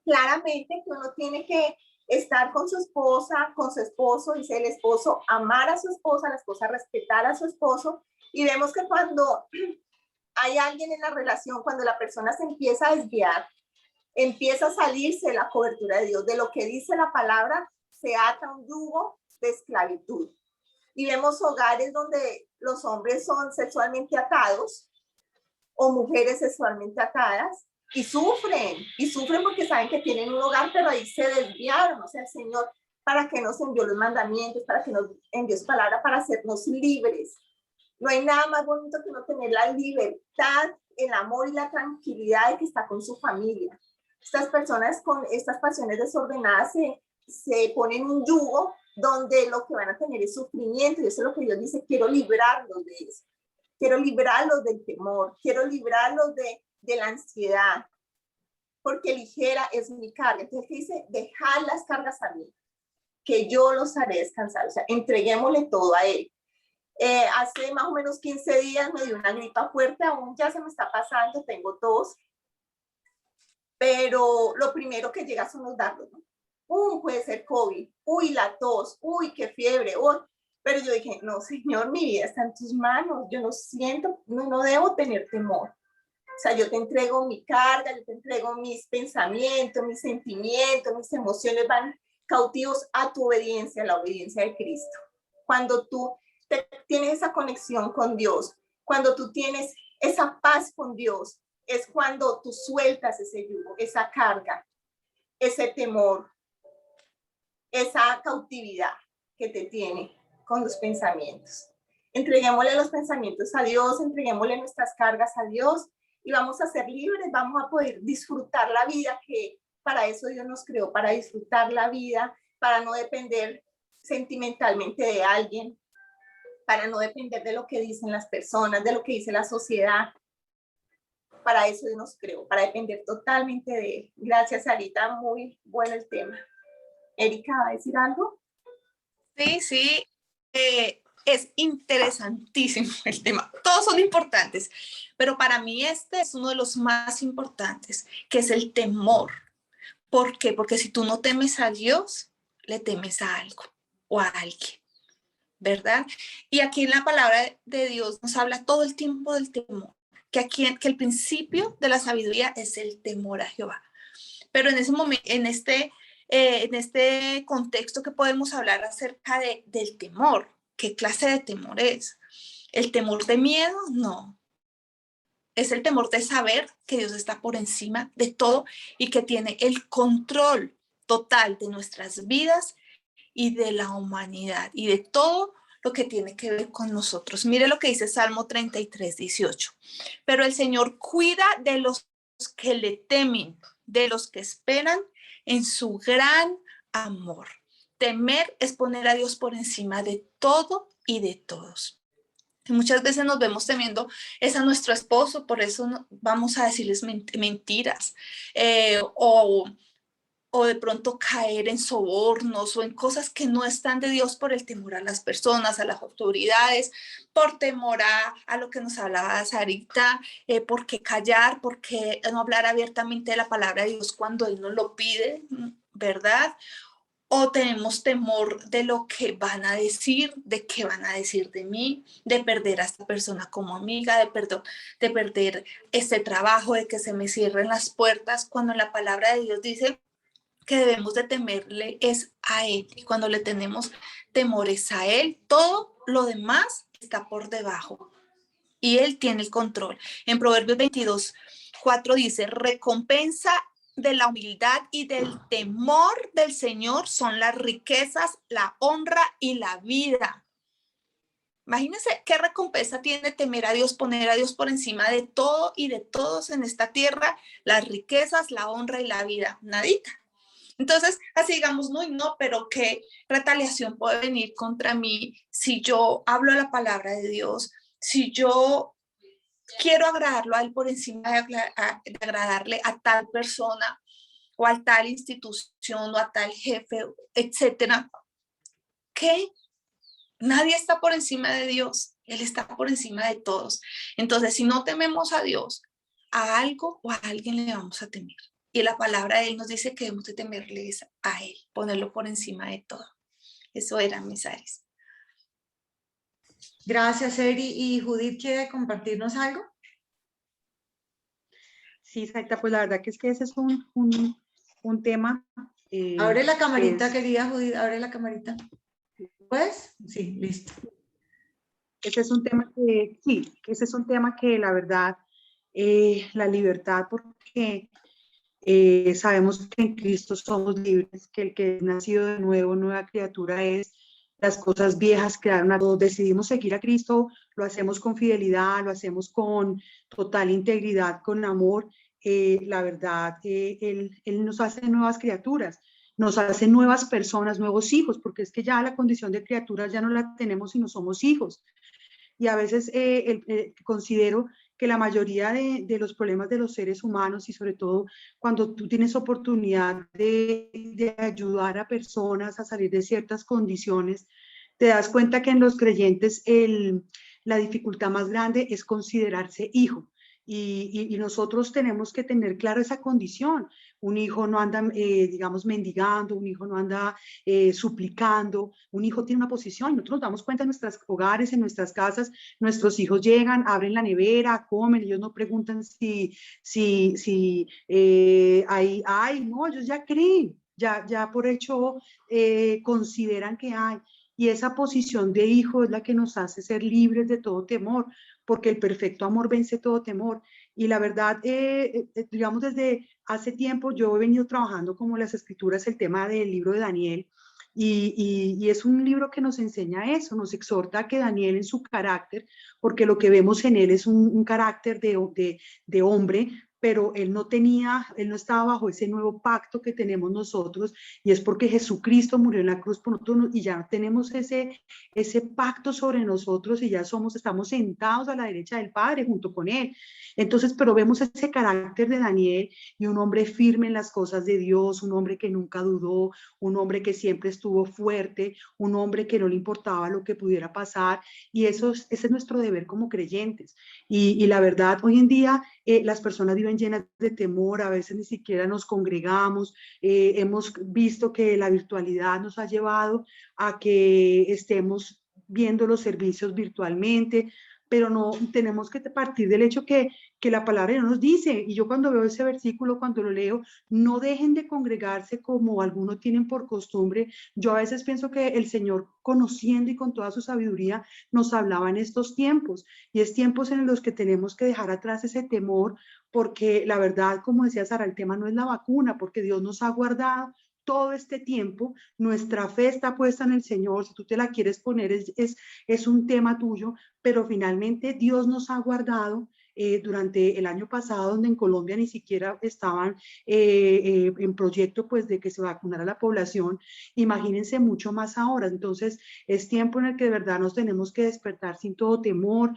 claramente que uno tiene que estar con su esposa, con su esposo, dice el esposo amar a su esposa, la esposa respetar a su esposo, y vemos que cuando hay alguien en la relación, cuando la persona se empieza a desviar, empieza a salirse de la cobertura de Dios, de lo que dice la palabra, se ata un yugo de esclavitud. Y vemos hogares donde los hombres son sexualmente atados o mujeres sexualmente atadas y sufren porque saben que tienen un hogar, pero ahí se desviaron. O sea, el Señor, ¿para qué nos envió los mandamientos? ¿Para qué nos envió su palabra? Para hacernos libres. No hay nada más bonito que no tener la libertad, el amor y la tranquilidad de que está con su familia. Estas personas con estas pasiones desordenadas se ponen un yugo donde lo que van a tener es sufrimiento, y eso es lo que Dios dice: quiero librarlos de eso, quiero librarlos del temor, quiero librarlos de la ansiedad, porque ligera es mi carga. Entonces dice: dejad las cargas a mí, que yo los haré descansar. O sea, entreguémosle todo a Él. Hace más o menos 15 días me dio una gripa fuerte, aún ya se me está pasando, tengo tos, pero lo primero que llega son los dardos, ¿no? Puede ser COVID, uy, la tos, uy, qué fiebre, uy. Pero yo dije: no, Señor, mi vida está en tus manos, yo no siento, no debo tener temor. O sea, yo te entrego mi carga, yo te entrego mis pensamientos, mis sentimientos, mis emociones van cautivos a tu obediencia, a la obediencia de Cristo. Cuando tú tienes esa conexión con Dios, cuando tú tienes esa paz con Dios, es cuando tú sueltas ese yugo, esa carga, ese temor, esa cautividad que te tiene con los pensamientos. Entreguémosle los pensamientos a Dios, entreguémosle nuestras cargas a Dios y vamos a ser libres, vamos a poder disfrutar la vida, que para eso Dios nos creó, para disfrutar la vida, para no depender sentimentalmente de alguien, para no depender de lo que dicen las personas, de lo que dice la sociedad. Para eso Dios nos creó, para depender totalmente de Él. Gracias, Sarita, muy bueno el tema. Erika, ¿va a decir algo? Sí, es interesantísimo el tema. Todos son importantes, pero para mí este es uno de los más importantes, que es el temor. ¿Por qué? Porque si tú no temes a Dios, le temes a algo o a alguien, ¿verdad? Y aquí en la palabra de Dios nos habla todo el tiempo del temor, que el principio de la sabiduría es el temor a Jehová. Pero en ese momento, en este contexto que podemos hablar acerca del temor. ¿Qué clase de temor es? ¿El temor de miedo? No. Es el temor de saber que Dios está por encima de todo y que tiene el control total de nuestras vidas y de la humanidad y de todo lo que tiene que ver con nosotros. Mire lo que dice Salmo 33, 18. Pero el Señor cuida de los que le temen, de los que esperan en su gran amor. Temer es poner a Dios por encima de todo y de todos. Y muchas veces nos vemos temiendo es a nuestro esposo, por eso vamos a decirles mentiras o de pronto caer en sobornos o en cosas que no están de Dios por el temor a las personas, a las autoridades, por temor a lo que nos hablaba Sarita, por qué callar, por qué no hablar abiertamente de la palabra de Dios cuando Él nos lo pide, ¿verdad? O tenemos temor de lo que van a decir, de qué van a decir de mí, de perder a esta persona como amiga, de perder este trabajo, de que se me cierren las puertas, cuando la palabra de Dios dice que debemos de temerle es a Él. Y cuando le tenemos temores a Él, todo lo demás está por debajo. Y Él tiene el control. En Proverbios 22, 4 dice: recompensa de la humildad y del temor del Señor son las riquezas, la honra y la vida. Imagínense qué recompensa tiene temer a Dios, poner a Dios por encima de todo y de todos en esta tierra, las riquezas, la honra y la vida. Nadita. Entonces, así digamos, no, pero qué retaliación puede venir contra mí si yo hablo la palabra de Dios, si yo quiero agradarlo a él por encima de agradarle a tal persona o a tal institución o a tal jefe, etcétera, que nadie está por encima de Dios. Él está por encima de todos. Entonces, si no tememos a Dios, a algo o a alguien le vamos a temer. Y la palabra de Él nos dice que debemos de temerles a Él, ponerlo por encima de todo. Eso eran mis áreas. Gracias, Eri. ¿Y Judith quiere compartirnos algo? Sí, Sarita, pues la verdad que es que ese es un tema. Abre la camarita, es, querida Judith, abre la camarita. ¿Puedes? Sí, listo. ese es un tema que, sí, ese es un tema que la verdad, la libertad, porque sabemos que en Cristo somos libres, que el que es nacido de nuevo, nueva criatura es, las cosas viejas quedaron a todos, decidimos seguir a Cristo, lo hacemos con fidelidad, lo hacemos con total integridad, con amor, la verdad, él nos hace nuevas criaturas, nos hace nuevas personas, nuevos hijos, porque es que ya la condición de criaturas ya no la tenemos y no somos hijos. Y a veces considero que la mayoría de los problemas de los seres humanos y sobre todo cuando tú tienes oportunidad de ayudar a personas a salir de ciertas condiciones, te das cuenta que en los creyentes la dificultad más grande es considerarse hijo. Y nosotros tenemos que tener claro esa condición. Un hijo no anda, digamos, mendigando, un hijo no anda suplicando, un hijo tiene una posición. Y nosotros nos damos cuenta en nuestros hogares, en nuestras casas, nuestros hijos llegan, abren la nevera, comen, ellos no preguntan si hay, no, ellos ya creen, ya por hecho consideran que hay. Y esa posición de hijo es la que nos hace ser libres de todo temor, porque el perfecto amor vence todo temor. Y la verdad, digamos, desde hace tiempo yo he venido trabajando como las escrituras, el tema del libro de Daniel, y es un libro que nos enseña eso, nos exhorta a que Daniel en su carácter, porque lo que vemos en él es un carácter de hombre, pero él no estaba bajo ese nuevo pacto que tenemos nosotros, y es porque Jesucristo murió en la cruz por nosotros, y ya tenemos ese pacto sobre nosotros, y ya estamos sentados a la derecha del Padre junto con él. Entonces, pero vemos ese carácter de Daniel, y un hombre firme en las cosas de Dios, un hombre que nunca dudó, un hombre que siempre estuvo fuerte, un hombre que no le importaba lo que pudiera pasar, y ese es nuestro deber como creyentes. Y la verdad, hoy en día las personas viven llenas de temor, a veces ni siquiera nos congregamos, hemos visto que la virtualidad nos ha llevado a que estemos viendo los servicios virtualmente, pero no tenemos que partir del hecho que la palabra nos dice, y yo cuando veo ese versículo, cuando lo leo, no dejen de congregarse como algunos tienen por costumbre. Yo a veces pienso que el Señor, conociendo y con toda su sabiduría, nos hablaba en estos tiempos, y es tiempos en los que tenemos que dejar atrás ese temor, porque la verdad, como decía Sara, el tema no es la vacuna, porque Dios nos ha guardado todo este tiempo, nuestra fe está puesta en el Señor, si tú te la quieres poner es un tema tuyo, pero finalmente Dios nos ha guardado durante el año pasado, donde en Colombia ni siquiera estaban en proyecto pues de que se vacunara la población, imagínense mucho más ahora. Entonces es tiempo en el que de verdad nos tenemos que despertar sin todo temor,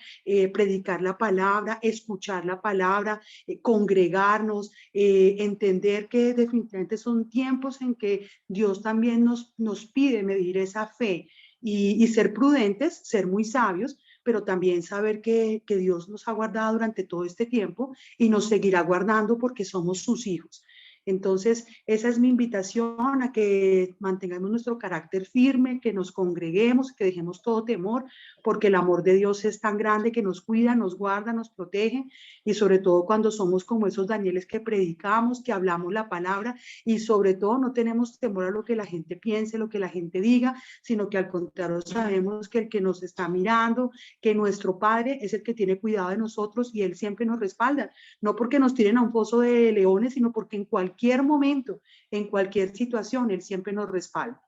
predicar la palabra, escuchar la palabra, congregarnos, entender que definitivamente son tiempos en que Dios también nos pide medir esa fe y ser prudentes, ser muy sabios, pero también saber que Dios nos ha guardado durante todo este tiempo y nos seguirá guardando porque somos sus hijos. Entonces, esa es mi invitación a que mantengamos nuestro carácter firme, que nos congreguemos, que dejemos todo temor, porque el amor de Dios es tan grande que nos cuida, nos guarda, nos protege, y sobre todo cuando somos como esos Danieles que predicamos, que hablamos la palabra, y sobre todo no tenemos temor a lo que la gente piense, lo que la gente diga, sino que al contrario sabemos que el que nos está mirando, que nuestro Padre es el que tiene cuidado de nosotros y Él siempre nos respalda, no porque nos tiren a un pozo de leones, sino porque en cualquier momento, en cualquier situación, Él siempre nos respalda.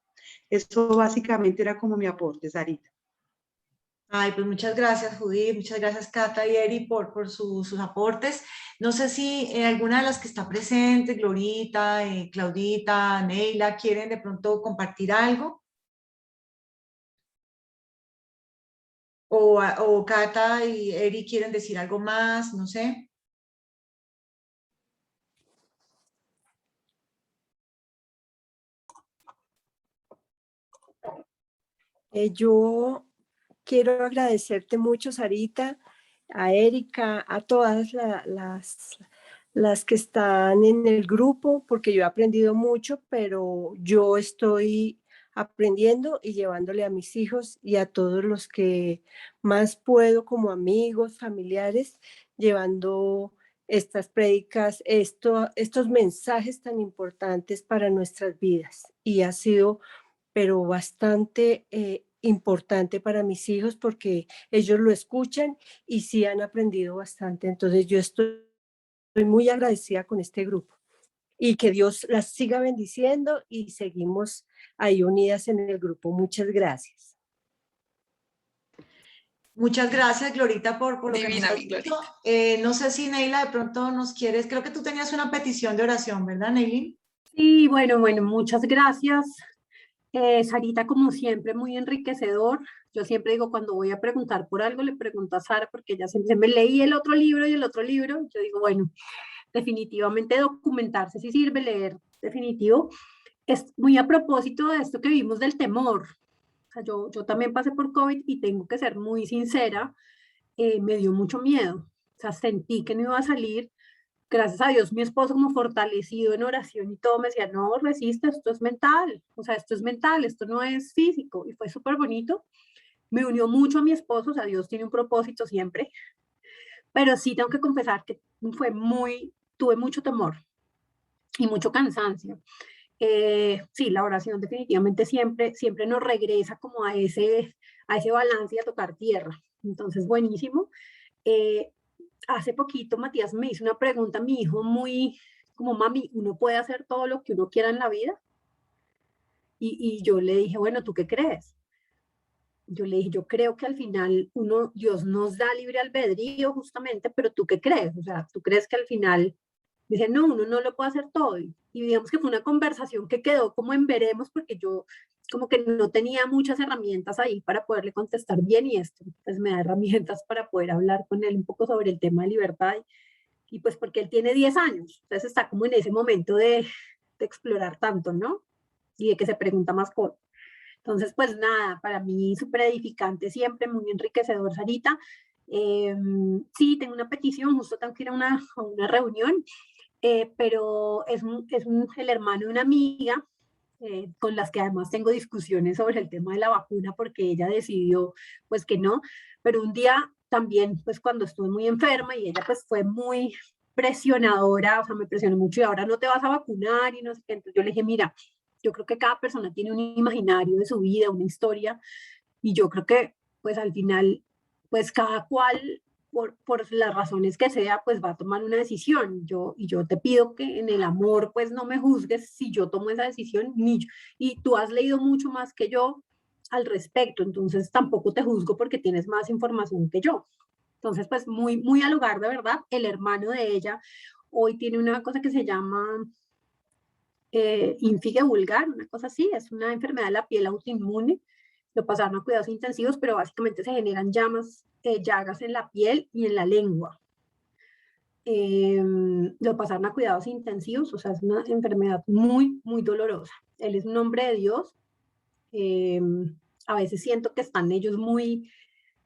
Eso básicamente era como mi aporte, Sarita. Ay, pues muchas gracias, Judith, muchas gracias, Cata y Eri, por sus aportes. No sé si alguna de las que está presente, Glorita, Claudita, Neila, quieren de pronto compartir algo. o Cata y Eri quieren decir algo más, no sé. Yo quiero agradecerte mucho, Sarita, a Erika, a todas las que están en el grupo, porque yo he aprendido mucho, pero yo estoy aprendiendo y llevándole a mis hijos y a todos los que más puedo, como amigos, familiares, llevando estas prédicas, estos mensajes tan importantes para nuestras vidas. Y ha sido pero bastante importante para mis hijos porque ellos lo escuchan y sí han aprendido bastante. Entonces yo estoy muy agradecida con este grupo y que Dios las siga bendiciendo y seguimos ahí unidas en el grupo. Muchas gracias. Muchas gracias, Glorita, por lo que nos Divina, has mi dicho. Glorita. No sé si Neila de pronto nos quieres, creo que tú tenías una petición de oración, ¿verdad, Neily? Sí, bueno, muchas gracias. Sarita, como siempre, muy enriquecedor. Yo siempre digo, cuando voy a preguntar por algo, le pregunto a Sara, porque ella siempre me leí el otro libro y el otro libro. Yo digo, bueno, definitivamente documentarse sí sirve, leer, definitivo. Es muy a propósito de esto que vimos del temor. O sea, yo también pasé por COVID y tengo que ser muy sincera, me dio mucho miedo. O sea, sentí que no iba a salir. Gracias a Dios, mi esposo como fortalecido en oración y todo, me decía, no, resiste, esto es mental, o sea, esto es mental, esto no es físico, y fue súper bonito, me unió mucho a mi esposo, o sea, Dios tiene un propósito siempre, pero sí tengo que confesar que tuve mucho temor y mucho cansancio. Sí, la oración definitivamente siempre nos regresa como a ese balance y a tocar tierra, entonces buenísimo. Eh, Hace poquito Matías me hizo una pregunta a mi hijo muy como, mami, ¿uno puede hacer todo lo que uno quiera en la vida? Y yo le dije, bueno, ¿tú qué crees? Yo le dije, yo creo que al final Dios nos da libre albedrío justamente, pero ¿tú qué crees? O sea, ¿tú crees que al final, dice, no, uno no lo puede hacer todo? Y digamos que fue una conversación que quedó como en veremos, porque yo como que no tenía muchas herramientas ahí para poderle contestar bien y esto, pues me da herramientas para poder hablar con él un poco sobre el tema de libertad y pues porque él tiene 10 años, entonces está como en ese momento de explorar tanto, ¿no? Y de que se pregunta más cosas. Entonces, pues nada, para mí súper edificante siempre, muy enriquecedor, Sarita. Sí, tengo una petición, justo tengo que ir a una reunión, pero el hermano de una amiga, con las que además tengo discusiones sobre el tema de la vacuna, porque ella decidió pues que no, pero un día también, pues cuando estuve muy enferma y ella pues fue muy presionadora, o sea, me presionó mucho y ahora no te vas a vacunar y no sé qué, entonces yo le dije, mira, yo creo que cada persona tiene un imaginario de su vida, una historia, y yo creo que pues al final, pues cada cual, por las razones que sea, pues va a tomar una decisión. Y yo te pido que en el amor, pues no me juzgues si yo tomo esa decisión, y tú has leído mucho más que yo al respecto, entonces tampoco te juzgo porque tienes más información que yo. Entonces, pues muy al lugar de verdad, el hermano de ella hoy tiene una cosa que se llama ínfigue vulgar, una cosa así, es una enfermedad de la piel autoinmune, lo pasaron a cuidados intensivos, pero básicamente se generan llagas en la piel y en la lengua. Lo pasaron a cuidados intensivos, o sea, es una enfermedad muy dolorosa. Él es un hombre de Dios. eh, a veces siento que están ellos muy,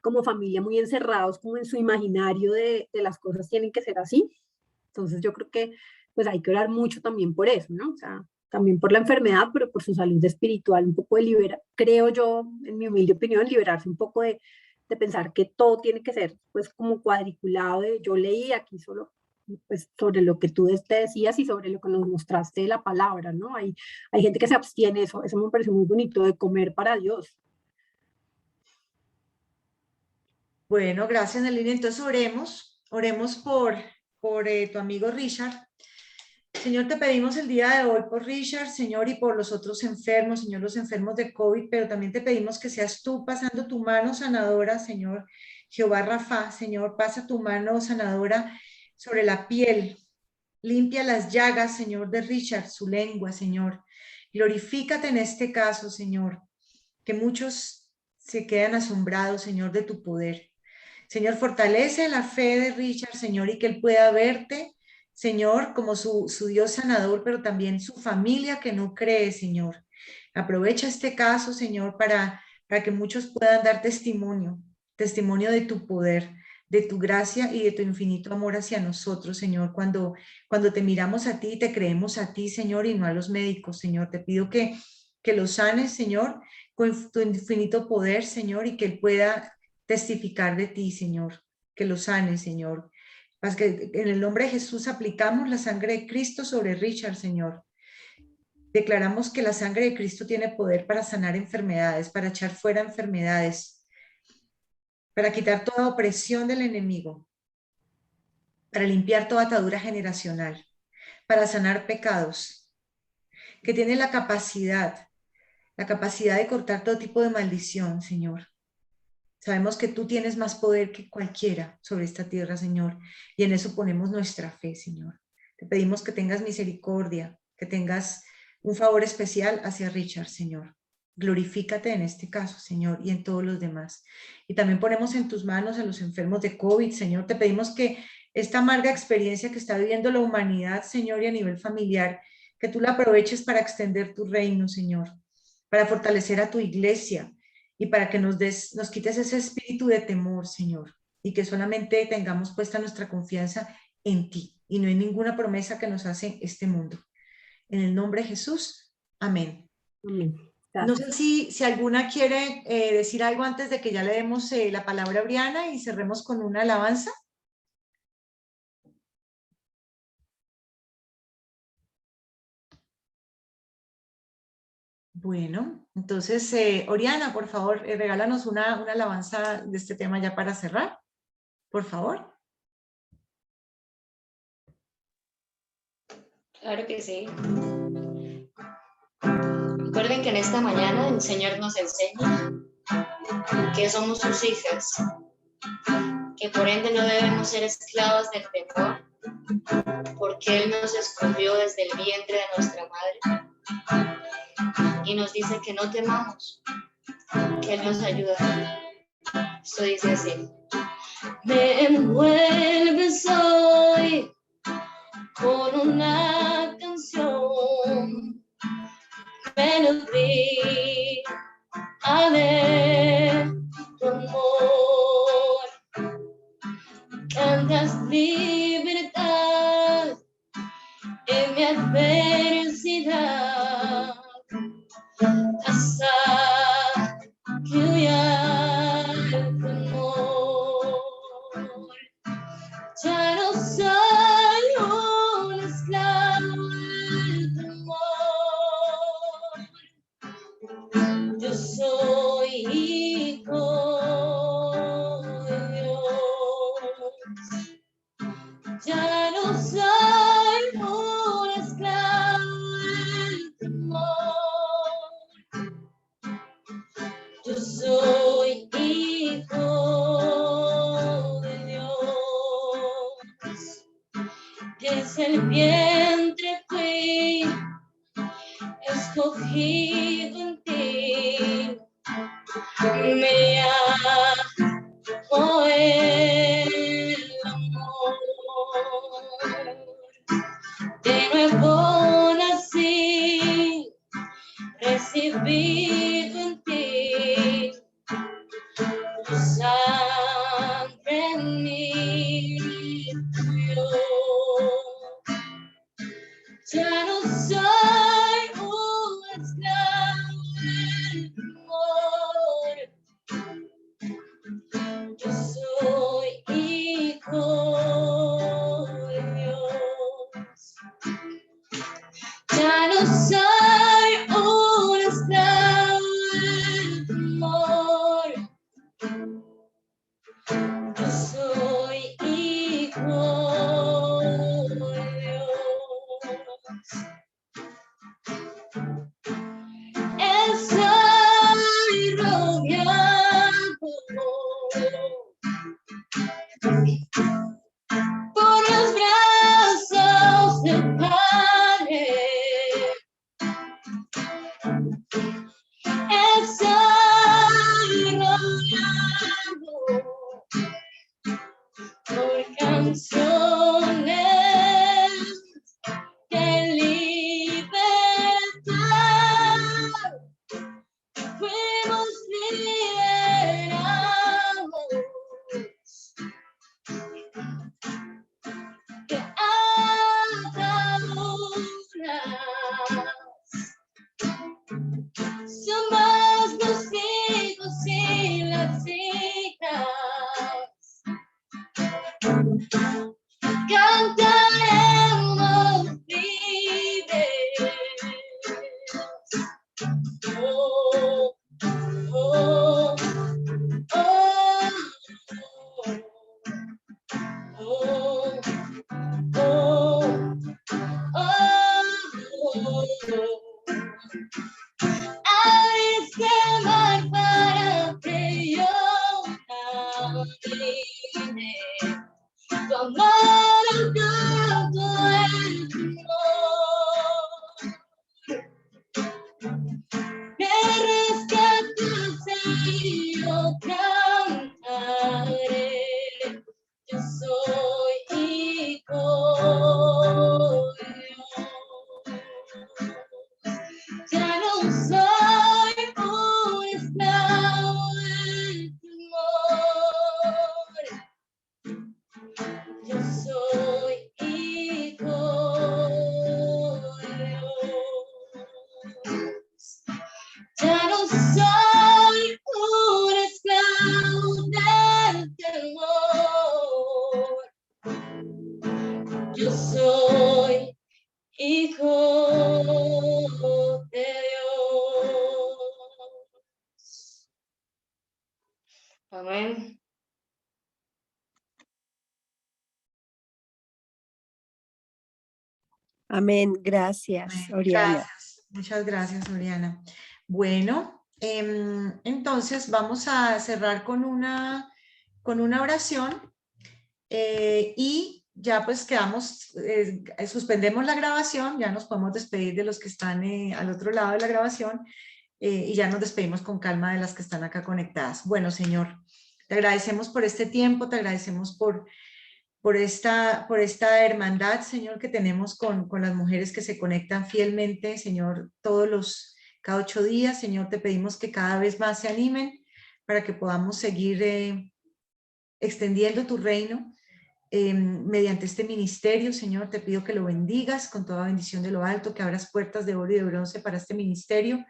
como familia, muy encerrados, como en su imaginario de las cosas tienen que ser así. Entonces yo creo que pues hay que orar mucho también por eso, ¿no? O sea, también por la enfermedad, pero por su salud espiritual, un poco de creo yo, en mi humilde opinión, liberarse un poco de pensar que todo tiene que ser pues como cuadriculado. Yo leí aquí solo pues sobre lo que tú te decías y sobre lo que nos mostraste de la palabra, ¿no? Hay gente que se abstiene, eso me pareció muy bonito, de comer para Dios. Bueno, gracias, Nelly. Entonces oremos por tu amigo Richard. Señor, te pedimos el día de hoy por Richard, Señor, y por los otros enfermos, Señor, los enfermos de COVID, pero también te pedimos que seas tú pasando tu mano sanadora, Señor, Jehová Rafa, Señor, pasa tu mano sanadora sobre la piel, limpia las llagas, Señor, de Richard, su lengua, Señor. Glorifícate en este caso, Señor, que muchos se quedan asombrados, Señor, de tu poder. Señor, fortalece la fe de Richard, Señor, y que él pueda verte, Señor, como su Dios sanador, pero también su familia que no cree, Señor. Aprovecha este caso, Señor, para que muchos puedan dar testimonio de tu poder, de tu gracia y de tu infinito amor hacia nosotros, Señor, cuando te miramos a ti y te creemos a ti, Señor, y no a los médicos, Señor. Te pido que los sanes, Señor, con tu infinito poder, Señor, y que él pueda testificar de ti, Señor, que lo sanes, Señor. Más que en el nombre de Jesús aplicamos la sangre de Cristo sobre Richard, Señor. Declaramos que la sangre de Cristo tiene poder para sanar enfermedades, para echar fuera enfermedades, para quitar toda opresión del enemigo, para limpiar toda atadura generacional, para sanar pecados, que tiene la capacidad de cortar todo tipo de maldición, Señor. Sabemos que tú tienes más poder que cualquiera sobre esta tierra, Señor, y en eso ponemos nuestra fe, Señor. Te pedimos que tengas misericordia, que tengas un favor especial hacia Richard, Señor. Glorifícate en este caso, Señor, y en todos los demás. Y también ponemos en tus manos a los enfermos de COVID, Señor. Te pedimos que esta amarga experiencia que está viviendo la humanidad, Señor, y a nivel familiar, que tú la aproveches para extender tu reino, Señor, para fortalecer a tu iglesia, y para que nos quites ese espíritu de temor, Señor, y que solamente tengamos puesta nuestra confianza en ti y no en ninguna promesa que nos hace este mundo. En el nombre de Jesús, amén. Amén. No sé si alguna quiere decir algo antes de que ya le demos la palabra a Briana y cerremos con una alabanza. Bueno, entonces, Oriana, por favor, regálanos una alabanza de este tema ya para cerrar, por favor. Claro que sí. Recuerden que en esta mañana el Señor nos enseña que somos sus hijas, que por ende no debemos ser esclavas del temor, porque Él nos escogió desde el vientre de nuestra madre y nos dice que no temamos, que Él nos ayuda. Esto dice así: me envuelves hoy con una canción, melodía de tu amor, cantas libertad en mi adversidad, hasta que huya el temor. Ya no soy un esclavo del temor, yo soy hijo de Dios. Ya no soy un esclavo del temor, yo soy hijo de Dios. Desde el vientre fui escogido en ti, me amó el amor. De nuevo nací, recibido en ti, tu sangre en mí fluyó. Ya no soy un esclavo del temor, yo soy hijo de Dios. Ya no soy un esclavo del temor, yo soy hijo de Dios. Estoy rodeado por los brazos del Padre. Estoy camine, tu amor alcanzó el timón. Me rescataste y yo cantaré. Yo soy hijo de Dios. Ya no soy un esclavo del temor. Yo soy hijo de Dios. Ya no soy un esclavo del temor. Yo soy hijo de Dios. Amén. Amén. Gracias, Oriana. Gracias, muchas gracias, Oriana. Bueno, entonces vamos a cerrar con una oración y ya pues quedamos, suspendemos la grabación, ya nos podemos despedir de los que están al otro lado de la grabación y ya nos despedimos con calma de las que están acá conectadas. Bueno, Señor, te agradecemos por este tiempo, te agradecemos por esta hermandad, Señor, que tenemos con las mujeres que se conectan fielmente, Señor, cada 8 días. Señor, te pedimos que cada vez más se animen para que podamos seguir extendiendo tu reino mediante este ministerio. Señor, te pido que lo bendigas con toda bendición de lo alto, que abras puertas de oro y de bronce para este ministerio,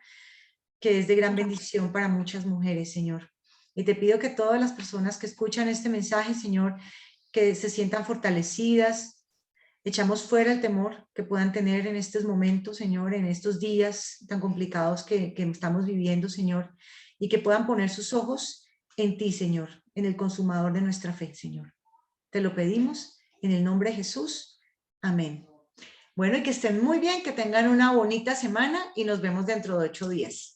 que es de gran bendición para muchas mujeres, Señor. Y te pido que todas las personas que escuchan este mensaje, Señor, que se sientan fortalecidas, echamos fuera el temor que puedan tener en estos momentos, Señor, en estos días tan complicados que estamos viviendo, Señor, y que puedan poner sus ojos en ti, Señor, en el consumador de nuestra fe, Señor. Te lo pedimos en el nombre de Jesús. Amén. Bueno, y que estén muy bien, que tengan una bonita semana y nos vemos dentro de 8 días.